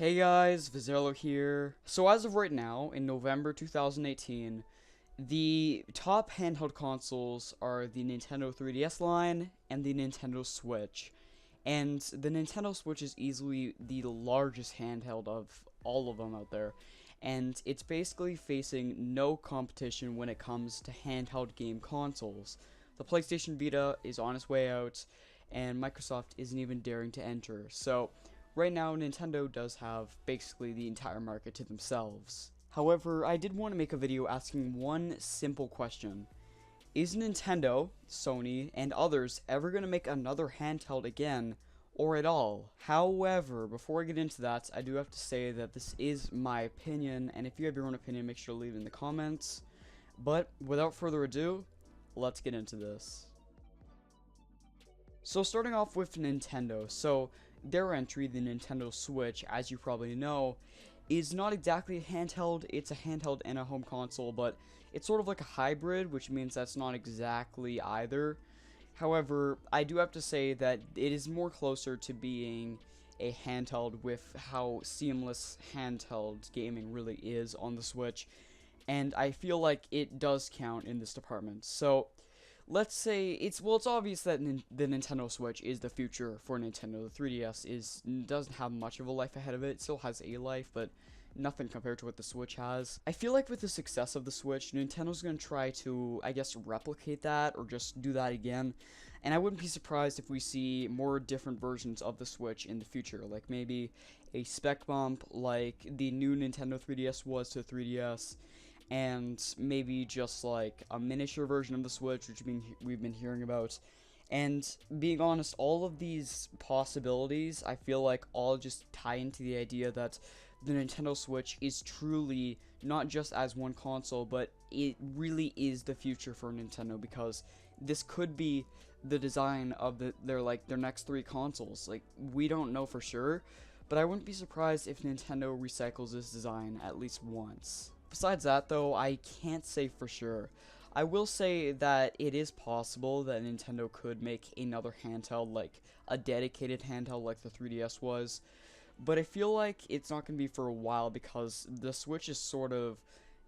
Hey guys, Vizerlo here. So as of right now, in November 2018, the top handheld consoles are the Nintendo 3DS line and the Nintendo Switch. And the Nintendo Switch is easily the largest handheld of all of them out there. And it's basically facing no competition when it comes to handheld game consoles. The PlayStation Vita is on its way out, and Microsoft isn't even daring to enter. So right now, Nintendo does have basically the entire market to themselves. However, I did want to make a video asking one simple question. Is Nintendo, Sony, and others ever going to make another handheld again, or at all? However, before I get into that, I do have to say that this is my opinion, and if you have your own opinion, make sure to leave it in the comments. But without further ado, let's get into this. So starting off with Nintendo, their entry, the Nintendo Switch, as you probably know, is not exactly a handheld. It's a handheld and a home console, but it's sort of like a hybrid, which means that's not exactly either. However, I do have to say that it is more closer to being a handheld with how seamless handheld gaming really is on the Switch, and I feel like it does count in this department. So let's say it's obvious that the Nintendo Switch is the future for Nintendo. The 3DS doesn't have much of a life ahead of it. It still has a life, but nothing compared to what the Switch has. I feel like with the success of the Switch, Nintendo's going to try to, I guess, replicate that or just do that again. And I wouldn't be surprised if we see more different versions of the Switch in the future, like maybe a spec bump like the new Nintendo 3DS was to 3DS, and maybe just like a miniature version of the Switch, which we've been hearing about. And being honest, all of these possibilities, I feel like all just tie into the idea that the Nintendo Switch is truly not just as one console, but it really is the future for Nintendo, because this could be the design of their next three consoles. Like, we don't know for sure, but I wouldn't be surprised if Nintendo recycles this design at least once. Besides that, though, I can't say for sure. I will say that it is possible that Nintendo could make another handheld, like a dedicated handheld like the 3DS was, but I feel like it's not going to be for a while, because the Switch is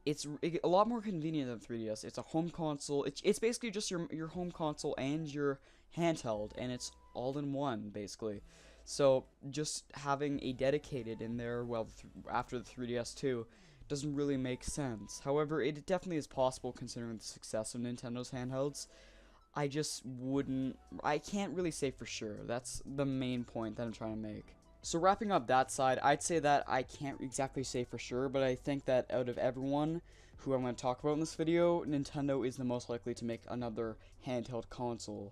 it's a lot more convenient than 3DS. It's a home console. It's basically just your home console and your handheld, and it's all in one, basically. So just having a dedicated in there, well, after the 3DS too, doesn't really make sense. However, it definitely is possible considering the success of Nintendo's handhelds. I can't really say for sure. That's the main point that I'm trying to make. So wrapping up that side, I'd say that I can't exactly say for sure, but I think that out of everyone who I'm going to talk about in this video, Nintendo is the most likely to make another handheld console.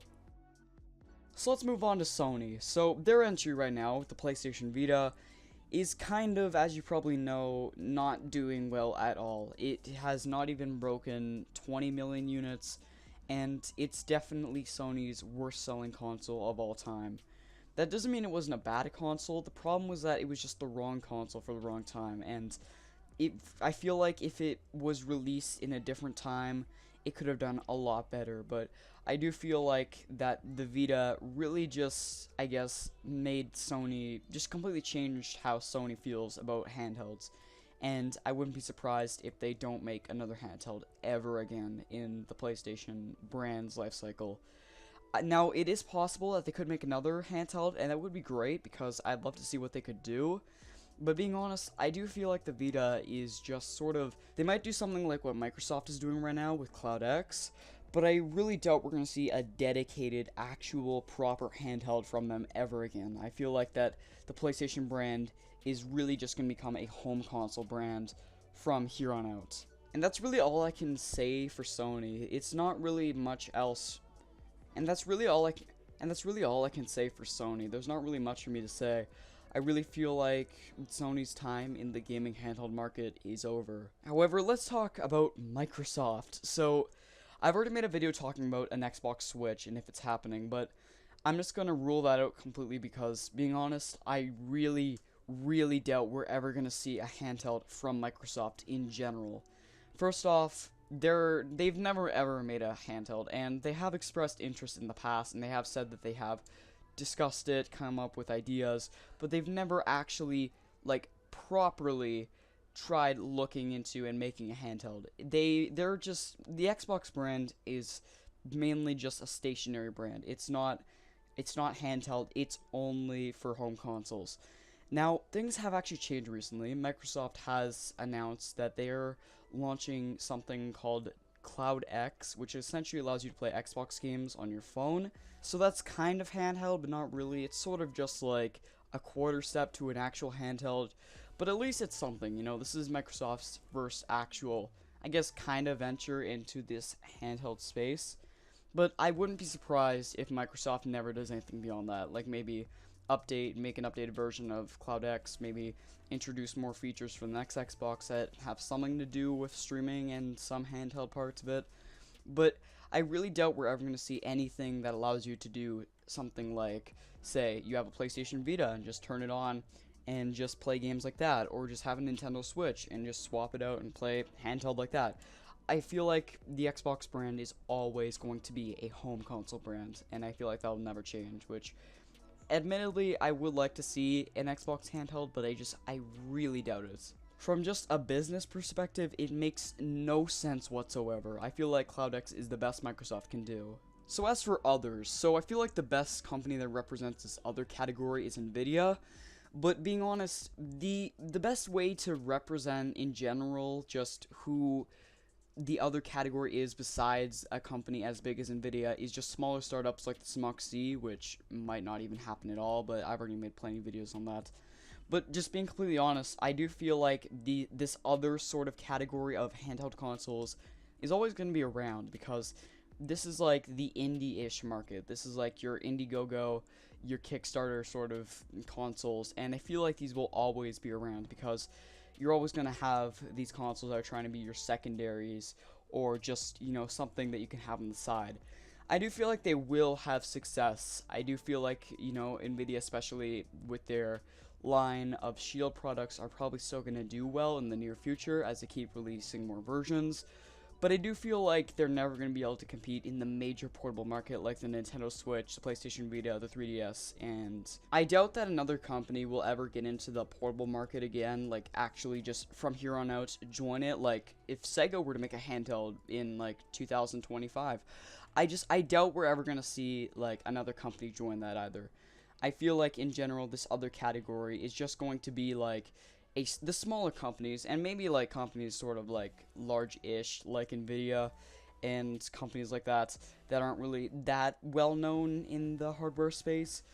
So let's move on to Sony. So their entry right now with the PlayStation Vita is kind of, as you probably know, not doing well at all. It has not even broken 20 million units, and it's definitely Sony's worst selling console of all time. That doesn't mean it wasn't a bad console. The problem was that it was just the wrong console for the wrong time, and I feel like if it was released in a different time, it could have done a lot better. But I do feel like that the Vita really just, I guess, made Sony, just completely changed how Sony feels about handhelds. And I wouldn't be surprised if they don't make another handheld ever again in the PlayStation brand's life cycle. Now, it is possible that they could make another handheld, and that would be great, because I'd love to see what they could do. But being honest, I do feel like the Vita is just sort of, they might do something like what Microsoft is doing right now with Cloud X, but I really doubt we're going to see a dedicated, actual, proper handheld from them ever again. I feel like that the PlayStation brand is really just going to become a home console brand from here on out. And that's really all I can say for Sony. It's not really much else. And that's really all I can say for Sony. There's not really much for me to say. I really feel like Sony's time in the gaming handheld market is over. However, let's talk about Microsoft. So, I've already made a video talking about an Xbox Switch and if it's happening, but I'm just gonna rule that out completely, because, being honest, I really doubt we're ever gonna see a handheld from Microsoft in general. First off, they've never ever made a handheld, and they have expressed interest in the past, and they have said that they have discussed it, come up with ideas, but they've never actually like properly tried looking into and making a handheld. They're just, the Xbox brand is mainly just a stationary brand. It's not handheld. It's only for home consoles. Now, things have actually changed recently. Microsoft has announced that they're launching something called Cloud X, which essentially allows you to play Xbox games on your phone. So that's kind of handheld, but not really. It's sort of just like a quarter step to an actual handheld, but at least it's something. You know, this is Microsoft's first actual, I guess, kind of venture into this handheld space. But I wouldn't be surprised if Microsoft never does anything beyond that. Like maybe make an updated version of Cloud X, maybe introduce more features for the next Xbox that have something to do with streaming and some handheld parts of it. But I really doubt we're ever going to see anything that allows you to do something like, say, you have a PlayStation Vita and just turn it on and just play games like that, or just have a Nintendo Switch and just swap it out and play handheld like that. I feel like the Xbox brand is always going to be a home console brand, and I feel like that'll never change, which, admittedly, I would like to see an Xbox handheld, but I really doubt it. From just a business perspective, it makes no sense whatsoever. I feel like Cloud X is the best Microsoft can do. So as for others, I feel like the best company that represents this other category is Nvidia. But being honest, the best way to represent in general just who the other category is besides a company as big as Nvidia is just smaller startups like the Smoxy, which might not even happen at all, but I've already made plenty of videos on that. But just being completely honest, I do feel like this other sort of category of handheld consoles is always going to be around, because this is like the indie-ish market. This is like your Indiegogo, your Kickstarter sort of consoles, and I feel like these will always be around because you're always going to have these consoles that are trying to be your secondaries, or just, you know, something that you can have on the side. I do feel like they will have success. I do feel like, you know, Nvidia, especially with their line of Shield products, are probably still going to do well in the near future as they keep releasing more versions. But I do feel like they're never going to be able to compete in the major portable market like the Nintendo Switch, the PlayStation Vita, the 3DS, and I doubt that another company will ever get into the portable market again, like actually just from here on out join it. Like if Sega were to make a handheld in like 2025, I doubt we're ever going to see like another company join that either. I feel like in general this other category is just going to be like the smaller companies, and maybe like companies sort of like large-ish like Nvidia and companies like that aren't really that well known in the hardware space.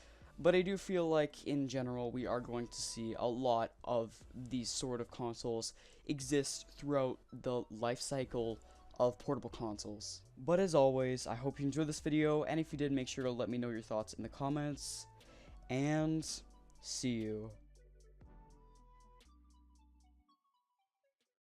But I do feel like in general we are going to see a lot of these sort of consoles exist throughout the life cycle of portable consoles. But as always, I hope you enjoyed this video, and if you did, make sure to let me know your thoughts in the comments, and see you.